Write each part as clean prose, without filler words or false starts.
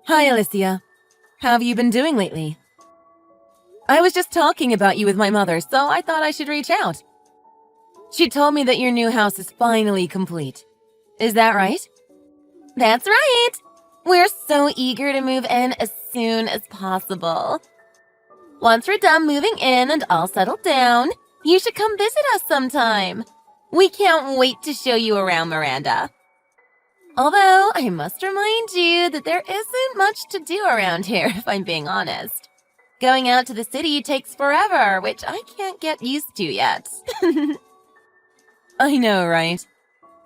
Hi, Alicia. How have you been doing lately? I was just talking about you with my mother, so I thought I should reach out. She told me that your new house is finally complete. Is that right? That's right! We're so eager to move in as soon as possible. Once we're done moving in and all settled down, you should come visit us sometime. We can't wait to show you around Miranda. Although, I must remind you that there isn't much to do around here, if I'm being honest. Going out to the city takes forever, which I can't get used to yet. I know, right?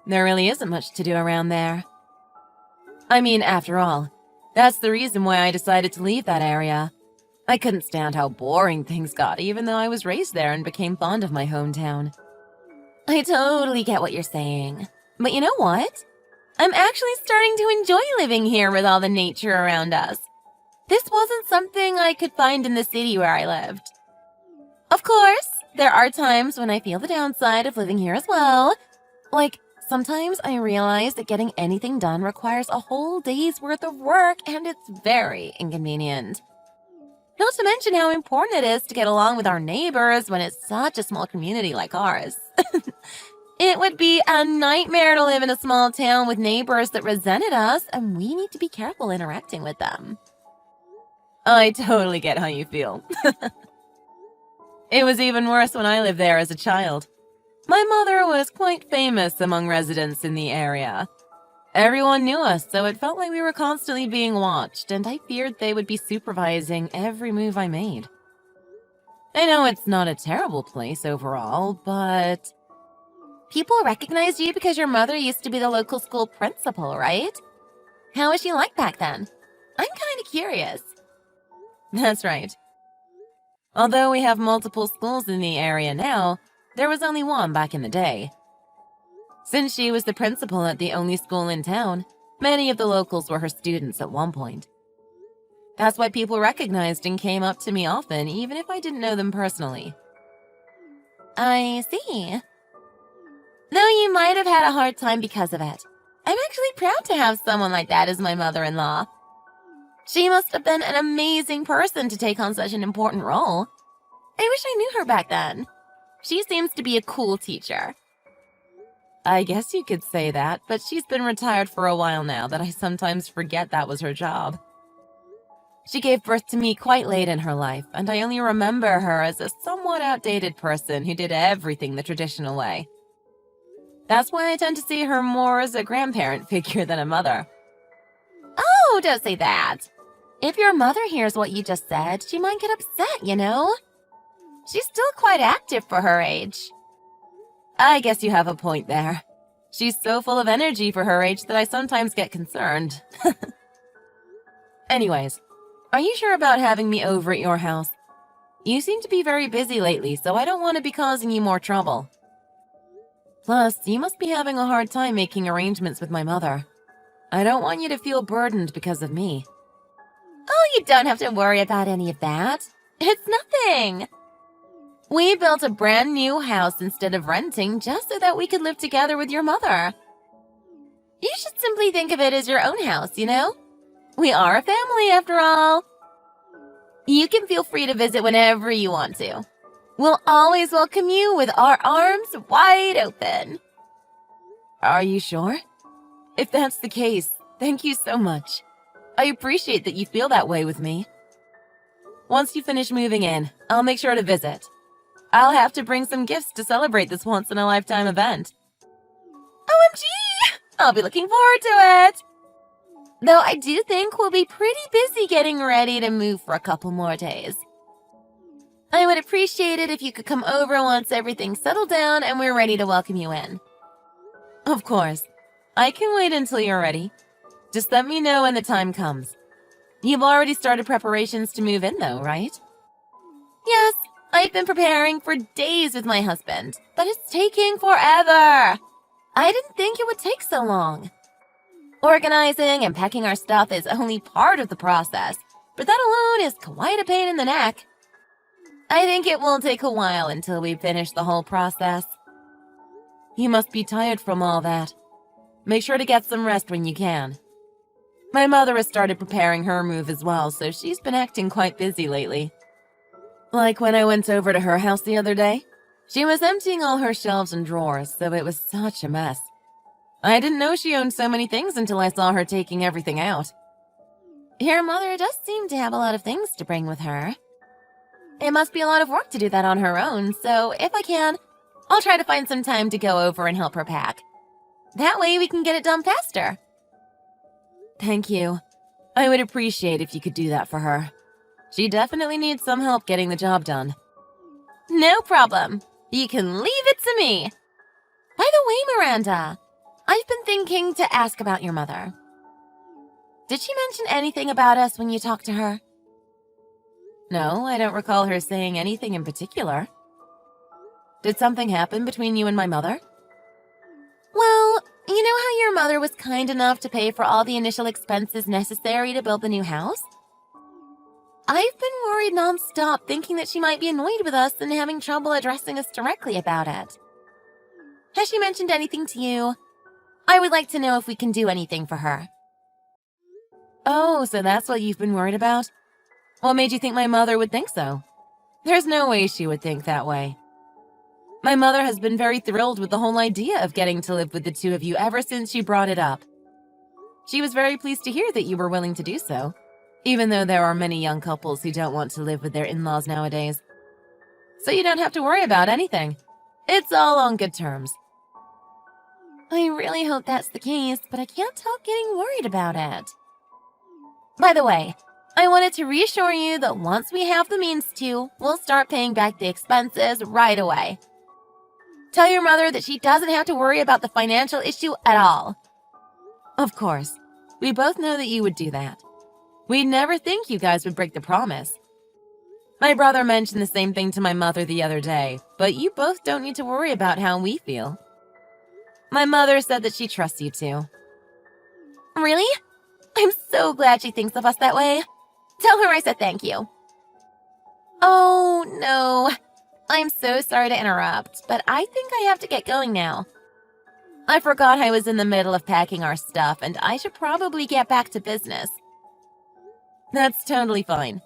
There really isn't much to do around there. I mean, after all, that's the reason why I decided to leave that area. I couldn't stand how boring things got, even though I was raised there and became fond of my hometown. I totally get what you're saying. But you know what? I'm actually starting to enjoy living here with all the nature around us. This wasn't something I could find in the city where I lived. Of course, there are times when I feel the downside of living here as well. Like, sometimes I realize that getting anything done requires a whole day's worth of work, and it's very inconvenient. Not to mention how important it is to get along with our neighbors when it's such a small community like ours. It would be a nightmare to live in a small town with neighbors that resented us, and we need to be careful interacting with them. I totally get how you feel. It was even worse when I lived there as a child. My mother was quite famous among residents in the area. Everyone knew us, so it felt like we were constantly being watched, and I feared they would be supervising every move I made. I know it's not a terrible place overall, but... People recognize you because your mother used to be the local school principal, right? How was she like back then? I'm kind of curious. That's right. Although we have multiple schools in the area now, there was only one back in the day. Since she was the principal at the only school in town, many of the locals were her students at one point. That's why people recognized and came up to me often, even if I didn't know them personally. I see. Though you might have had a hard time because of it, I'm actually proud to have someone like that as my mother-in-law. She must have been an amazing person to take on such an important role. I wish I knew her back then. She seems to be a cool teacher. I guess you could say that, but she's been retired for a while now that I sometimes forget that was her job. She gave birth to me quite late in her life, and I only remember her as a somewhat outdated person who did everything the traditional way. That's why I tend to see her more as a grandparent figure than a mother. Oh, don't say that. If your mother hears what you just said, she might get upset, you know? She's still quite active for her age. I guess you have a point there. She's so full of energy for her age that I sometimes get concerned. Anyways, are you sure about having me over at your house? You seem to be very busy lately, so I don't want to be causing you more trouble. Plus, you must be having a hard time making arrangements with my mother. I don't want you to feel burdened because of me. Oh, you don't have to worry about any of that. It's nothing. We built a brand new house instead of renting just so that we could live together with your mother. You should simply think of it as your own house, you know? We are a family after all. You can feel free to visit whenever you want to. We'll always welcome you with our arms wide open. Are you sure? If that's the case, thank you so much. I appreciate that you feel that way with me. Once you finish moving in, I'll make sure to visit. I'll have to bring some gifts to celebrate this once-in-a-lifetime event. OMG! I'll be looking forward to it! Though I do think we'll be pretty busy getting ready to move for a couple more days. I would appreciate it if you could come over once everything's settled down and we're ready to welcome you in. Of course. I can wait until you're ready. Just let me know when the time comes. You've already started preparations to move in though, right? Yes, I've been preparing for days with my husband, but it's taking forever. I didn't think it would take so long. Organizing and packing our stuff is only part of the process, but that alone is quite a pain in the neck. I think it will take a while until we finish the whole process. You must be tired from all that. Make sure to get some rest when you can. My mother has started preparing her move as well, so she's been acting quite busy lately. Like when I went over to her house the other day, she was emptying all her shelves and drawers, so it was such a mess. I didn't know she owned so many things until I saw her taking everything out. Your mother does seem to have a lot of things to bring with her. It must be a lot of work to do that on her own, so if I can, I'll try to find some time to go over and help her pack. That way we can get it done faster. Thank you. I would appreciate if you could do that for her. She definitely needs some help getting the job done. No problem. You can leave it to me. By the way, Miranda, I've been thinking to ask about your mother. Did she mention anything about us when you talked to her? No, I don't recall her saying anything in particular. Did something happen between you and my mother? Well, you know how your mother was kind enough to pay for all the initial expenses necessary to build the new house? I've been worried nonstop, thinking that she might be annoyed with us and having trouble addressing us directly about it. Has she mentioned anything to you? I would like to know if we can do anything for her. Oh, so that's what you've been worried about? What made you think my mother would think so? There's no way she would think that way. My mother has been very thrilled with the whole idea of getting to live with the two of you ever since she brought it up. She was very pleased to hear that you were willing to do so, even though there are many young couples who don't want to live with their in-laws nowadays. So you don't have to worry about anything. It's all on good terms. I really hope that's the case, but I can't help getting worried about it. By the way, I wanted to reassure you that once we have the means to, we'll start paying back the expenses right away. Tell your mother that she doesn't have to worry about the financial issue at all. Of course. We both know that you would do that. We'd never think you guys would break the promise. My brother mentioned the same thing to my mother the other day, but you both don't need to worry about how we feel. My mother said that she trusts you too. Really? I'm so glad she thinks of us that way. Tell her I said thank you. Oh, no. I'm so sorry to interrupt, but I think I have to get going now. I forgot I was in the middle of packing our stuff, and I should probably get back to business. That's totally fine.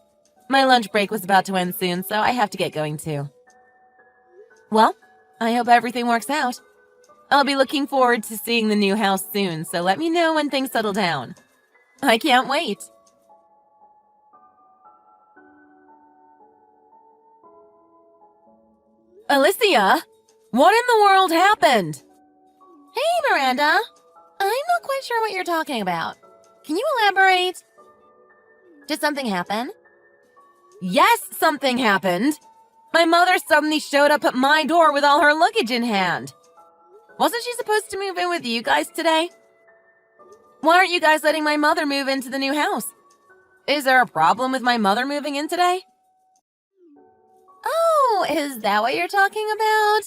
My lunch break was about to end soon, so I have to get going too. Well, I hope everything works out. I'll be looking forward to seeing the new house soon, so let me know when things settle down. I can't wait. Alicia, what in the world happened? Hey, Miranda. I'm not quite sure what you're talking about. Can you elaborate? Did something happen? Yes, something happened. My mother suddenly showed up at my door with all her luggage in hand. Wasn't she supposed to move in with you guys today? Why aren't you guys letting my mother move into the new house? Is there a problem with my mother moving in today? Oh, is that what you're talking about?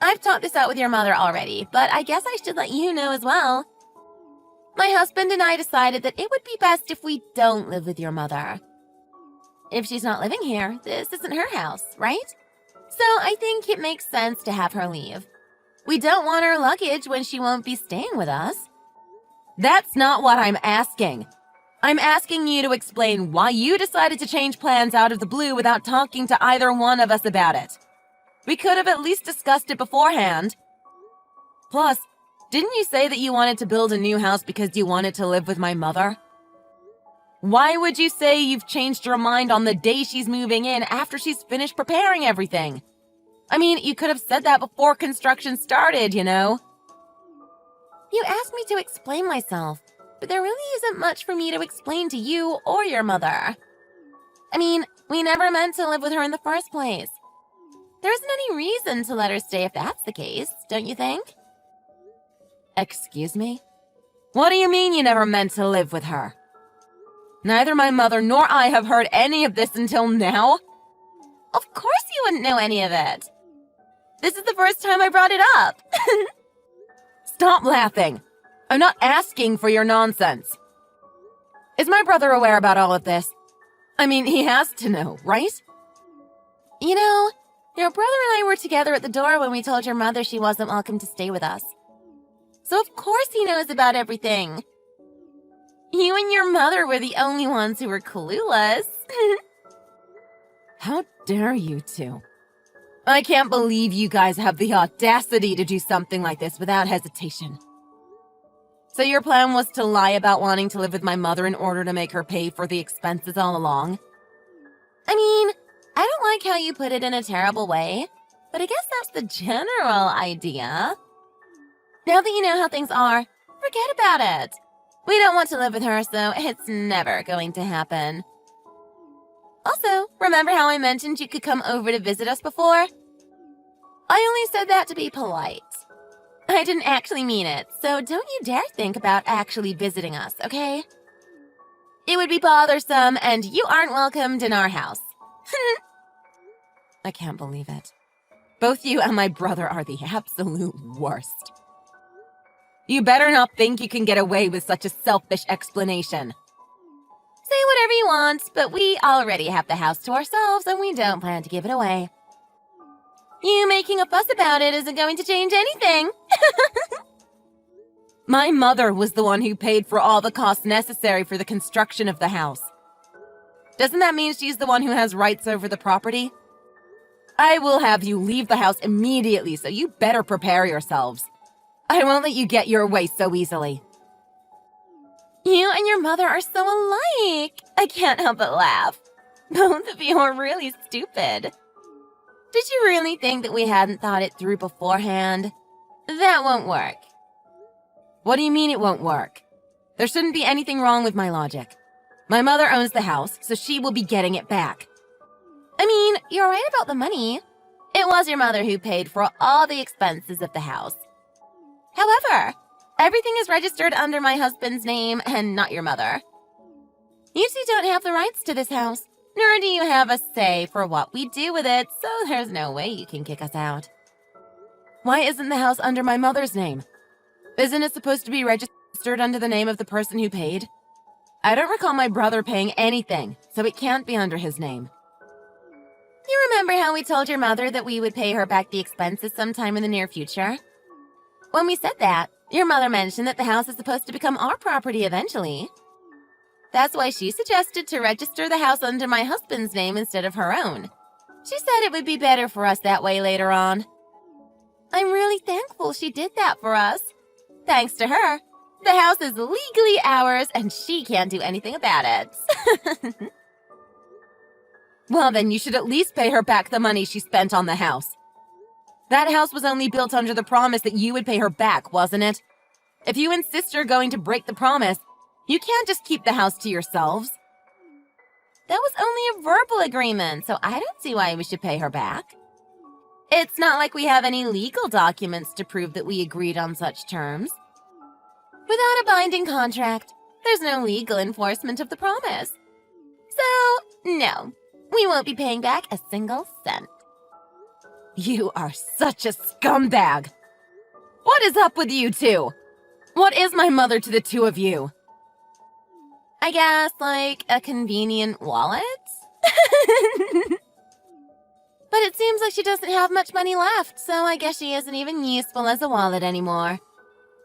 I've talked this out with your mother already, but I guess I should let you know as well. My husband and I decided that it would be best if we don't live with your mother. If she's not living here, this isn't her house, right? So I think it makes sense to have her leave. We don't want her luggage when she won't be staying with us. That's not what I'm asking. I'm asking you to explain why you decided to change plans out of the blue without talking to either one of us about it. We could have at least discussed it beforehand. Plus, didn't you say that you wanted to build a new house because you wanted to live with my mother? Why would you say you've changed your mind on the day she's moving in after she's finished preparing everything? I mean, you could have said that before construction started, you know? You asked me to explain myself, but there really isn't much for me to explain to you or your mother. I mean, we never meant to live with her in the first place. There isn't any reason to let her stay if that's the case, don't you think? Excuse me? What do you mean you never meant to live with her? Neither my mother nor I have heard any of this until now. Of course you wouldn't know any of it. This is the first time I brought it up. Stop laughing. I'm not asking for your nonsense. Is my brother aware about all of this? I mean, he has to know, right? You know, your brother and I were together at the door when we told your mother she wasn't welcome to stay with us. So of course he knows about everything. You and your mother were the only ones who were clueless. How dare you two? I can't believe you guys have the audacity to do something like this without hesitation. So your plan was to lie about wanting to live with my mother in order to make her pay for the expenses all along? I mean, I don't like how you put it in a terrible way, but I guess that's the general idea. Now that you know how things are, forget about it. We don't want to live with her, so it's never going to happen. Also, remember how I mentioned you could come over to visit us before? I only said that to be polite. I didn't actually mean it, so don't you dare think about actually visiting us, okay? It would be bothersome, and you aren't welcomed in our house. I can't believe it. Both you and my brother are the absolute worst. You better not think you can get away with such a selfish explanation. Say whatever you want, but we already have the house to ourselves, and we don't plan to give it away. You making a fuss about it isn't going to change anything. My mother was the one who paid for all the costs necessary for the construction of the house. Doesn't that mean she's the one who has rights over the property? I will have you leave the house immediately, so you better prepare yourselves. I won't let you get your way so easily. You and your mother are so alike. I can't help but laugh. Both of you are really stupid. Did you really think that we hadn't thought it through beforehand? That won't work. What do you mean it won't work? There shouldn't be anything wrong with my logic. My mother owns the house, so she will be getting it back. I mean, you're right about the money. It was your mother who paid for all the expenses of the house. However, everything is registered under my husband's name and not your mother. You two don't have the rights to this house, nor do you have a say for what we do with it, so there's no way you can kick us out. Why isn't the house under my mother's name? Isn't it supposed to be registered under the name of the person who paid? I don't recall my brother paying anything, so it can't be under his name. You remember how we told your mother that we would pay her back the expenses sometime in the near future? When we said that, your mother mentioned that the house is supposed to become our property eventually. That's why she suggested to register the house under my husband's name instead of her own. She said it would be better for us that way later on. I'm really thankful she did that for us. Thanks to her, the house is legally ours and she can't do anything about it. Well, then you should at least pay her back the money she spent on the house. That house was only built under the promise that you would pay her back, wasn't it? If you insist you're going to break the promise, you can't just keep the house to yourselves. That was only a verbal agreement, so I don't see why we should pay her back. It's not like we have any legal documents to prove that we agreed on such terms. Without a binding contract, there's no legal enforcement of the promise. So, no, we won't be paying back a single cent. You are such a scumbag! What is up with you two? What is my mother to the two of you? I guess, like, a convenient wallet? But it seems like she doesn't have much money left, so I guess she isn't even useful as a wallet anymore.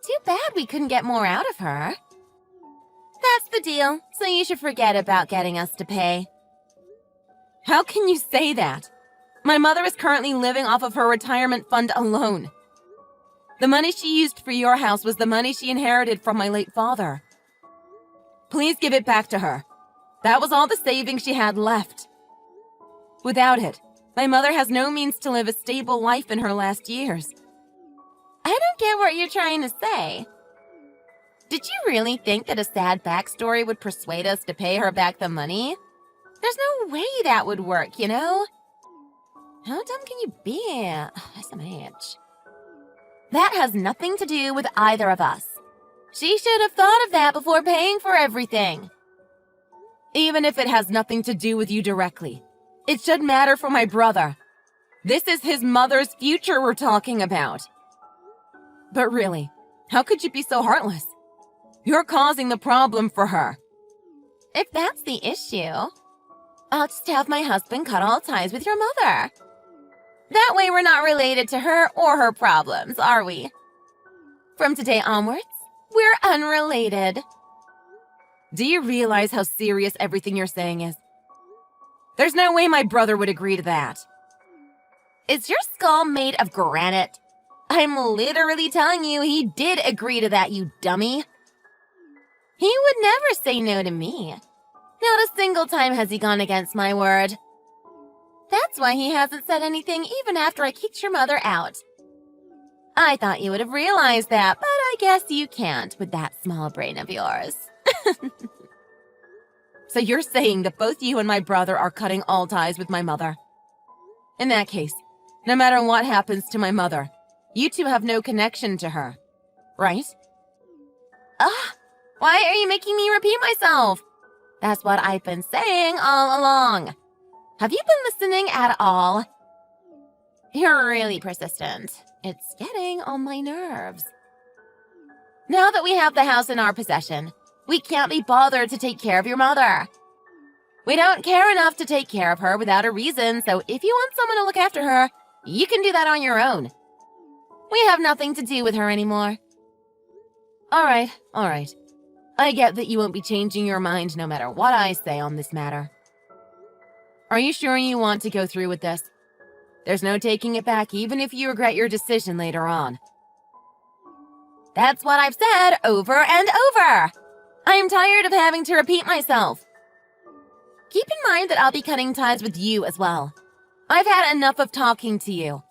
Too bad we couldn't get more out of her. That's the deal, so you should forget about getting us to pay. How can you say that? My mother is currently living off of her retirement fund alone. The money she used for your house was the money she inherited from my late father. Please give it back to her. That was all the savings she had left. Without it, my mother has no means to live a stable life in her last years. I don't get what you're trying to say. Did you really think that a sad backstory would persuade us to pay her back the money? There's no way that would work, you know? How dumb can you be? SMH. That has nothing to do with either of us. She should have thought of that before paying for everything. Even if it has nothing to do with you directly, it should matter for my brother. This is his mother's future we're talking about. But really, how could you be so heartless? You're causing the problem for her. If that's the issue, I'll just have my husband cut all ties with your mother. That way we're not related to her or her problems, are we? From today onwards, we're unrelated. Do you realize how serious everything you're saying is? There's no way my brother would agree to that. Is your skull made of granite? I'm literally telling you he did agree to that, you dummy. He would never say no to me. Not a single time has he gone against my word. That's why he hasn't said anything even after I kicked your mother out. I thought you would have realized that, but I guess you can't with that small brain of yours. So you're saying that both you and my brother are cutting all ties with my mother? In that case, no matter what happens to my mother, you two have no connection to her, right? Why are you making me repeat myself? That's what I've been saying all along. Have you been listening at all? You're really persistent. It's getting on my nerves. Now that we have the house in our possession, we can't be bothered to take care of your mother. We don't care enough to take care of her without a reason, so if you want someone to look after her, you can do that on your own. We have nothing to do with her anymore. All right. I get that you won't be changing your mind no matter what I say on this matter. Are you sure you want to go through with this? There's no taking it back even if you regret your decision later on. That's what I've said over and over. I am tired of having to repeat myself. Keep in mind that I'll be cutting ties with you as well. I've had enough of talking to you.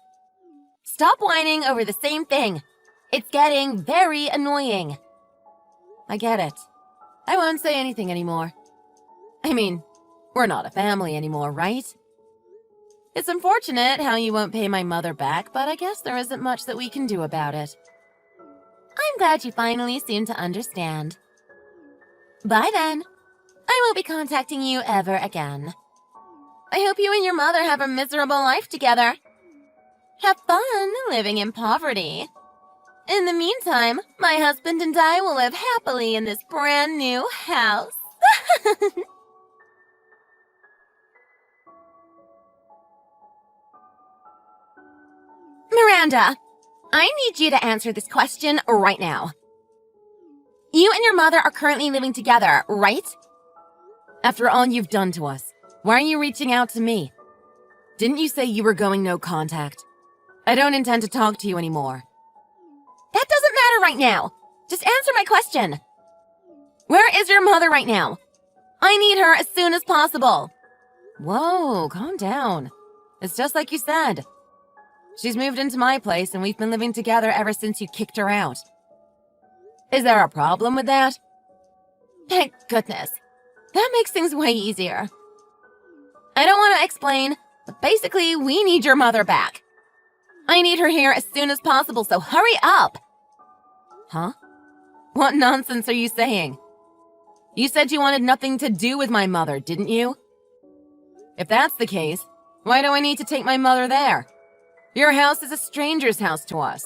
Stop whining over the same thing. It's getting very annoying. I get it. I won't say anything anymore. I mean, we're not a family anymore, right? It's unfortunate how you won't pay my mother back, but I guess there isn't much that we can do about it. I'm glad you finally seem to understand. Bye then. I won't be contacting you ever again. I hope you and your mother have a miserable life together. Have fun living in poverty. In the meantime, my husband and I will live happily in this brand new house. Miranda, I need you to answer this question right now. You and your mother are currently living together, right? After all you've done to us, why are you reaching out to me? Didn't you say you were going no contact? I don't intend to talk to you anymore. That doesn't matter right now. Just answer my question. Where is your mother right now? I need her as soon as possible. Whoa, calm down. It's just like you said. She's moved into my place and we've been living together ever since you kicked her out. Is there a problem with that? Thank goodness. That makes things way easier. I don't want to explain, but basically we need your mother back. I need her here as soon as possible, so hurry up! Huh? What nonsense are you saying? You said you wanted nothing to do with my mother, didn't you? If that's the case, why do I need to take my mother there? Your house is a stranger's house to us.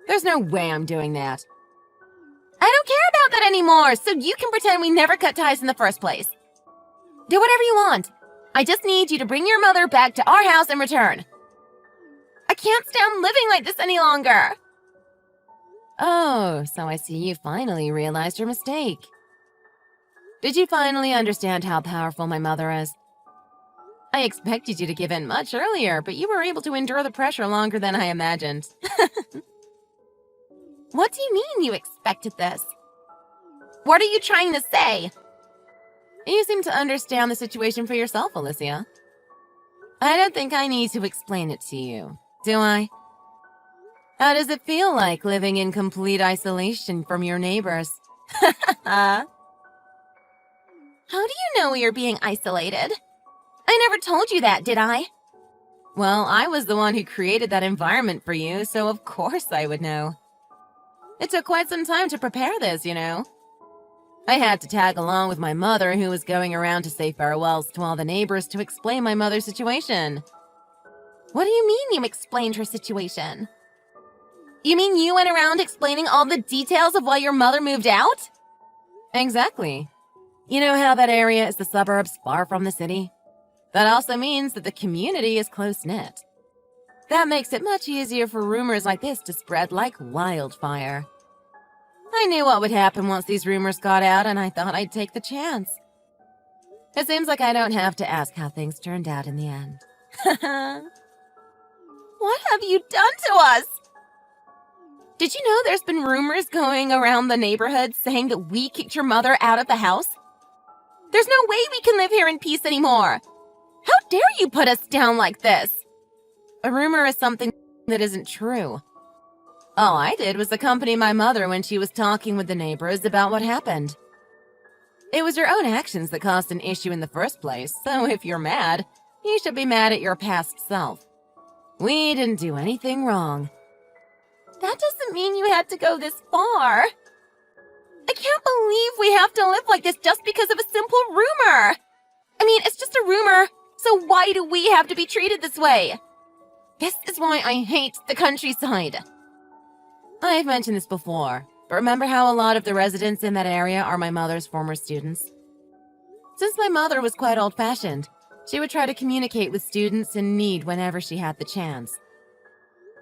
There's no way I'm doing that. I don't care about that anymore, so you can pretend we never cut ties in the first place. Do whatever you want. I just need you to bring your mother back to our house in return. I can't stand living like this any longer. Oh, so I see you finally realized your mistake. Did you finally understand how powerful my mother is? I expected you to give in much earlier, but you were able to endure the pressure longer than I imagined. What do you mean you expected this? What are you trying to say? You seem to understand the situation for yourself, Alicia. I don't think I need to explain it to you, do I? How does it feel like living in complete isolation from your neighbors? How do you know you're being isolated? I never told you that, did I? Well, I was the one who created that environment for you, so of course I would know. It took quite some time to prepare this, you know. I had to tag along with my mother, who was going around to say farewells to all the neighbors to explain my mother's situation. What do you mean you explained her situation? You mean you went around explaining all the details of why your mother moved out? Exactly. You know how that area is the suburbs far from the city? That also means that the community is close-knit. That makes it much easier for rumors like this to spread like wildfire. I knew what would happen once these rumors got out, and I thought I'd take the chance. It seems like I don't have to ask how things turned out in the end. What have you done to us? Did you know there's been rumors going around the neighborhood saying that we kicked your mother out of the house? There's no way we can live here in peace anymore. How dare you put us down like this? A rumor is something that isn't true. All I did was accompany my mother when she was talking with the neighbors about what happened. It was your own actions that caused an issue in the first place, so if you're mad, you should be mad at your past self. We didn't do anything wrong. That doesn't mean you had to go this far. I can't believe we have to live like this just because of a simple rumor. I mean, it's just a rumor, so why do we have to be treated this way? This is why I hate the countryside. I've mentioned this before, but remember how a lot of the residents in that area are my mother's former students? Since my mother was quite old-fashioned, she would try to communicate with students in need whenever she had the chance.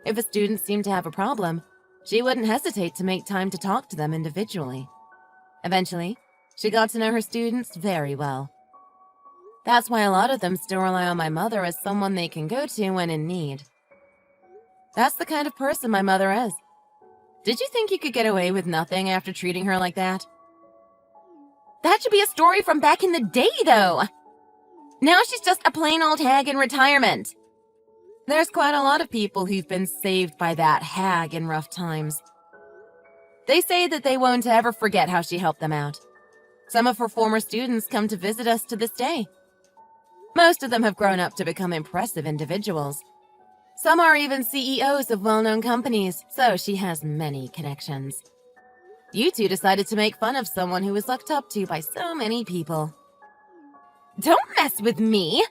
If a student seemed to have a problem, she wouldn't hesitate to make time to talk to them individually. Eventually, she got to know her students very well. That's why a lot of them still rely on my mother as someone they can go to when in need. That's the kind of person my mother is. Did you think you could get away with nothing after treating her like that? That should be a story from back in the day, though. Now she's just a plain old hag in retirement. There's quite a lot of people who've been saved by that hag in rough times. They say that they won't ever forget how she helped them out. Some of her former students come to visit us to this day. Most of them have grown up to become impressive individuals. Some are even CEOs of well-known companies, so she has many connections. You two decided to make fun of someone who was looked up to by so many people. Don't mess with me!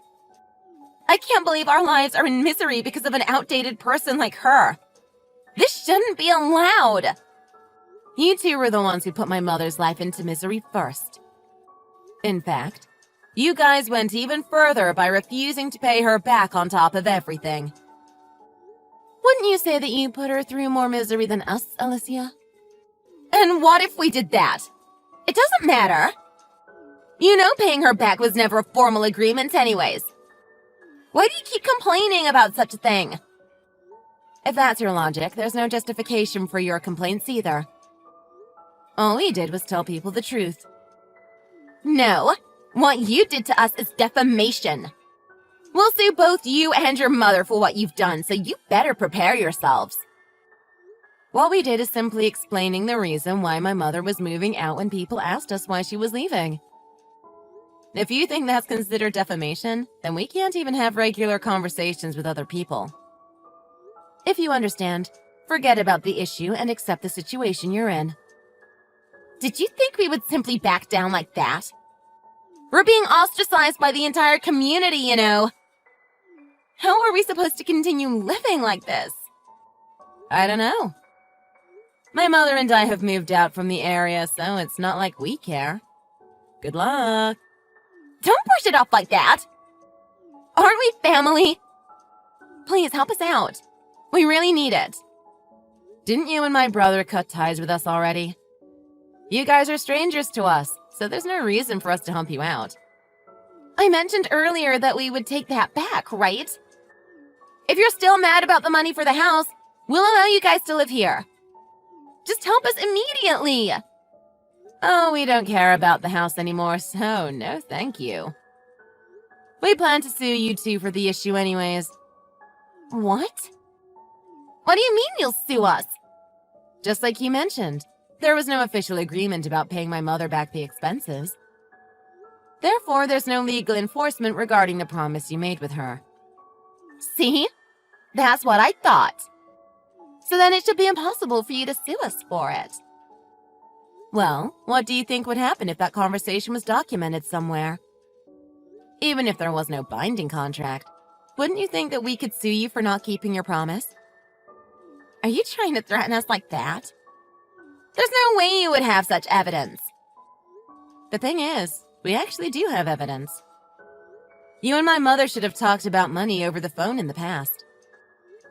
I can't believe our lives are in misery because of an outdated person like her. This shouldn't be allowed. You two were the ones who put my mother's life into misery first. In fact, you guys went even further by refusing to pay her back on top of everything. Wouldn't you say that you put her through more misery than us, Alicia? And what if we did that? It doesn't matter. You know paying her back was never a formal agreement anyways. Why do you keep complaining about such a thing? If that's your logic, there's no justification for your complaints either. All we did was tell people the truth. No, what you did to us is defamation. We'll sue both you and your mother for what you've done, so you better prepare yourselves. What we did is simply explaining the reason why my mother was moving out when people asked us why she was leaving. If you think that's considered defamation, then we can't even have regular conversations with other people. If you understand, forget about the issue and accept the situation you're in. Did you think we would simply back down like that? We're being ostracized by the entire community, you know. How are we supposed to continue living like this? I don't know. My mother and I have moved out from the area, so it's not like we care. Good luck. Don't brush it off like that! Aren't we family? Please, help us out. We really need it. Didn't you and my brother cut ties with us already? You guys are strangers to us, so there's no reason for us to hump you out. I mentioned earlier that we would take that back, right? If you're still mad about the money for the house, we'll allow you guys to live here. Just help us immediately! Oh, we don't care about the house anymore, so no thank you. We plan to sue you two for the issue anyways. What? What do you mean you'll sue us? Just like you mentioned, there was no official agreement about paying my mother back the expenses. Therefore, there's no legal enforcement regarding the promise you made with her. See? That's what I thought. So then it should be impossible for you to sue us for it. Well, what do you think would happen if that conversation was documented somewhere? Even if there was no binding contract, wouldn't you think that we could sue you for not keeping your promise? Are you trying to threaten us like that? There's no way you would have such evidence. The thing is, we actually do have evidence. You and my mother should have talked about money over the phone in the past.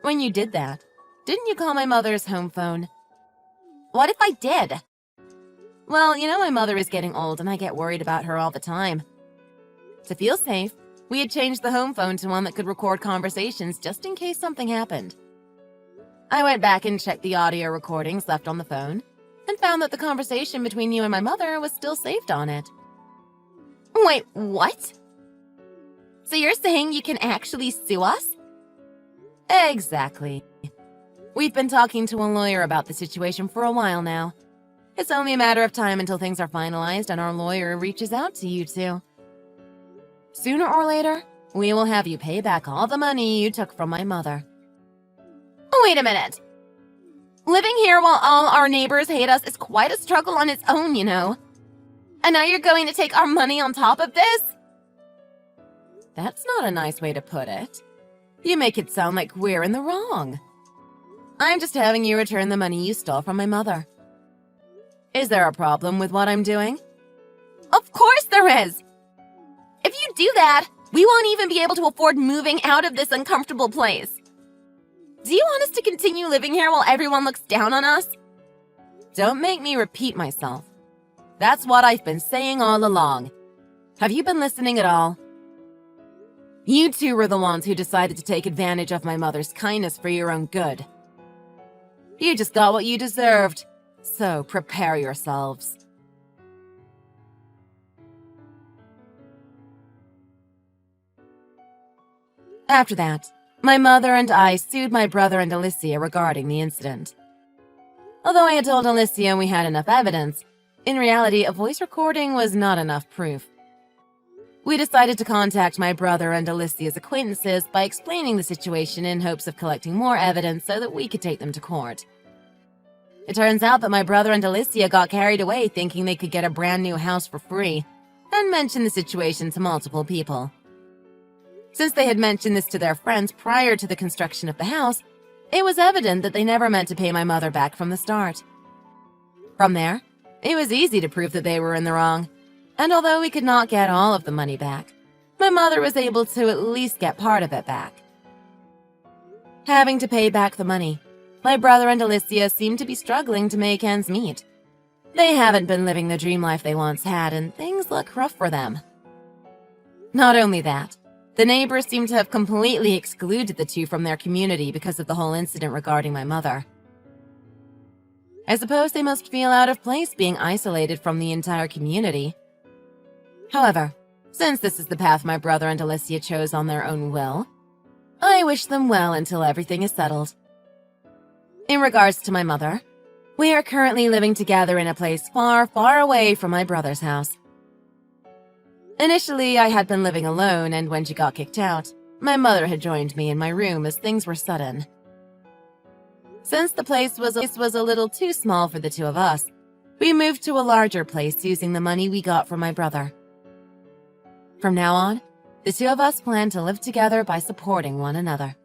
When you did that, didn't you call my mother's home phone? What if I did? Well, my mother is getting old and I get worried about her all the time. To feel safe, we had changed the home phone to one that could record conversations just in case something happened. I went back and checked the audio recordings left on the phone and found that the conversation between you and my mother was still saved on it. Wait, what? So you're saying you can actually sue us? Exactly. We've been talking to a lawyer about the situation for a while now. It's only a matter of time until things are finalized and our lawyer reaches out to you two. Sooner or later, we will have you pay back all the money you took from my mother. Wait a minute. Living here while all our neighbors hate us is quite a struggle on its own, And now you're going to take our money on top of this? That's not a nice way to put it. You make it sound like we're in the wrong. I'm just having you return the money you stole from my mother. Is there a problem with what I'm doing? Of course there is! If you do that, we won't even be able to afford moving out of this uncomfortable place. Do you want us to continue living here while everyone looks down on us? Don't make me repeat myself. That's what I've been saying all along. Have you been listening at all? You two were the ones who decided to take advantage of my mother's kindness for your own good. You just got what you deserved, so prepare yourselves. After that, my mother and I sued my brother and Alicia regarding the incident. Although I had told Alicia we had enough evidence, in reality, a voice recording was not enough proof. We decided to contact my brother and Alicia's acquaintances by explaining the situation in hopes of collecting more evidence so that we could take them to court. It turns out that my brother and Alicia got carried away thinking they could get a brand new house for free, and mentioned the situation to multiple people. Since they had mentioned this to their friends prior to the construction of the house, it was evident that they never meant to pay my mother back from the start. From there, it was easy to prove that they were in the wrong, and although we could not get all of the money back, my mother was able to at least get part of it back. Having to pay back the money, my brother and Alicia seemed to be struggling to make ends meet. They haven't been living the dream life they once had, and things look rough for them. Not only that, the neighbors seem to have completely excluded the two from their community because of the whole incident regarding my mother. I suppose they must feel out of place being isolated from the entire community. However, since this is the path my brother and Alicia chose on their own will, I wish them well until everything is settled. In regards to my mother, we are currently living together in a place far, far away from my brother's house. Initially, I had been living alone, and when she got kicked out, my mother had joined me in my room as things were sudden. Since the place was a little too small for the two of us, we moved to a larger place using the money we got from my brother. From now on, the two of us plan to live together by supporting one another.